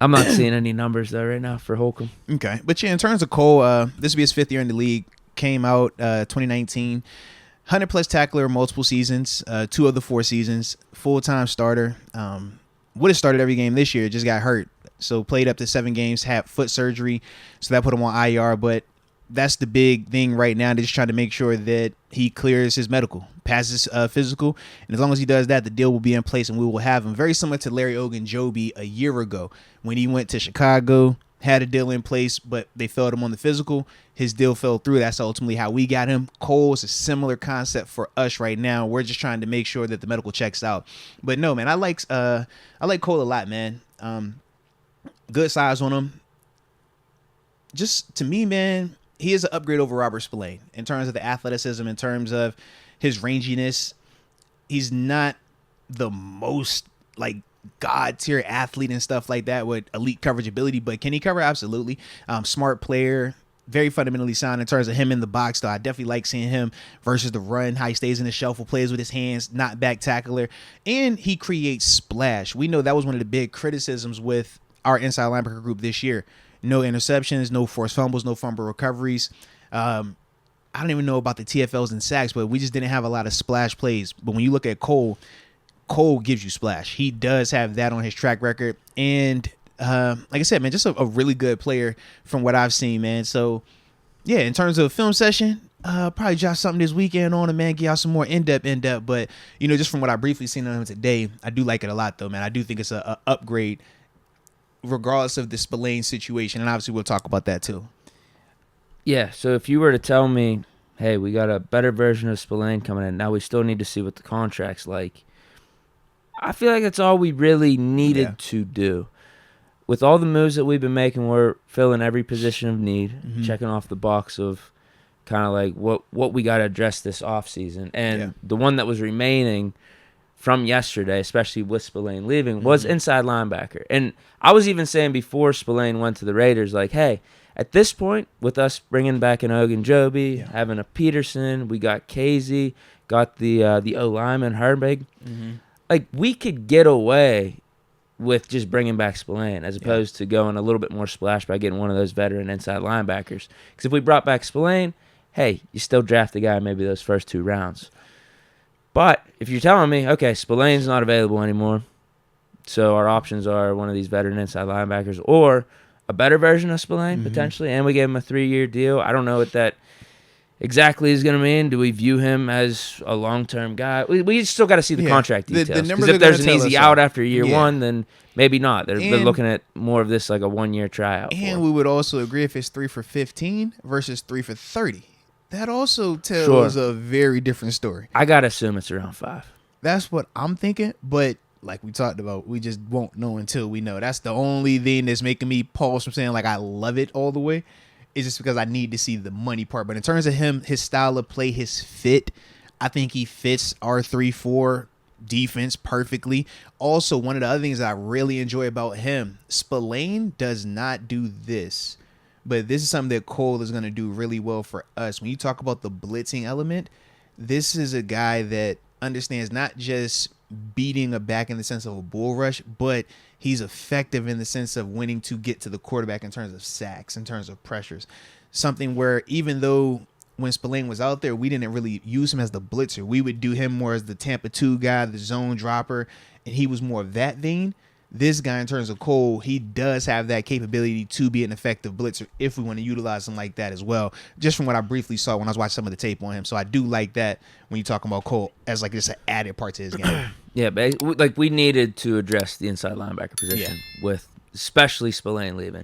I'm not seeing any numbers though right now for Holcomb. Okay. But yeah, in terms of Cole, this will be his 5th year in the league. Came out 2019. 100-plus tackler multiple seasons, 2 of the 4 seasons. Full-time starter. Would have started every game this year. Just got hurt. So played up to 7 games, had foot surgery. So that put him on IR. But that's the big thing right now. They're just trying to make sure that he clears his medical, passes physical. And as long as he does that, the deal will be in place and we will have him. Very similar to Larry Ogunjobi a year ago when he went to Chicago, had a deal in place, but they failed him on the physical. His deal fell through. That's ultimately how we got him. Cole is a similar concept for us right now. We're just trying to make sure that the medical checks out. But no, man, I like Cole a lot, man. Good size on him. Just to me, man, he is an upgrade over Robert Spillane in terms of the athleticism, in terms of his ranginess. He's not the most like God tier athlete and stuff like that with elite coverage ability, but can he cover? Absolutely. Smart player, very fundamentally sound in terms of him in the box, though. I definitely like seeing him versus the run, how he stays in the shuffle, plays with his hands, not back tackler, and he creates splash. We know that was one of the big criticisms with our inside linebacker group this year. No interceptions, no forced fumbles, no fumble recoveries. I don't even know about the TFLs and sacks, but we just didn't have a lot of splash plays. But when you look at Cole gives you splash. He does have that on his track record. And like I said, man, just a really good player from what I've seen, man. So, yeah, in terms of film session, probably drop something this weekend on him, man. Get y'all some more in-depth. But, just from what I briefly seen on him today, I do like it a lot, though, man. I do think it's a upgrade regardless of the Spillane situation. And obviously we'll talk about that, too. Yeah, so if you were to tell me, hey, we got a better version of Spillane coming in, now we still need to see what the contract's like, I feel like that's all we really needed to do. With all the moves that we've been making, we're filling every position of need, checking off the box of kind of like what we got to address this offseason. And the one that was remaining from yesterday, especially with Spillane leaving, was inside linebacker. And I was even saying before Spillane went to the Raiders, like, hey, at this point, with us bringing back an Ogunjobi, having a Peterson, we got Casey, got the O-lineman, Herbig. Like, we could get away with just bringing back Spillane as opposed to going a little bit more splash by getting one of those veteran inside linebackers. Because if we brought back Spillane, hey, you still draft the guy maybe those first 2 rounds. But if you're telling me, okay, Spillane's not available anymore, so our options are one of these veteran inside linebackers or a better version of Spillane, potentially, and we gave him a 3-year deal. I don't know what that exactly is going to mean. Do we view him as a long-term guy? We still got to see the contract details. Because if there's an easy out after year 1, then maybe not. They're looking at more of this like a 1-year tryout. And we would also agree if it's 3 for 15 versus 3 for 30. That also tells a very different story. I got to assume it's around 5. That's what I'm thinking, but like we talked about, we just won't know until we know. That's the only thing that's making me pause from saying like I love it all the way. It's just because I need to see the money part. But in terms of him, his style of play, his fit, I think he fits our 3-4 defense perfectly. Also, one of the other things that I really enjoy about him, Spillane does not do this. But this is something that Cole is going to do really well for us. When you talk about the blitzing element, this is a guy that understands not just beating a back in the sense of a bull rush, but he's effective in the sense of winning to get to the quarterback in terms of sacks, in terms of pressures. Something where even though when Spillane was out there, we didn't really use him as the blitzer. We would do him more as the Tampa 2 guy, the zone dropper, and he was more of that vein. This guy, in terms of Cole, he does have that capability to be an effective blitzer if we want to utilize him like that as well, just from what I briefly saw when I was watching some of the tape on him. So I do like that when you talk about Cole as like just an added part to his game. Yeah, but like we needed to address the inside linebacker position with especially Spillane leaving.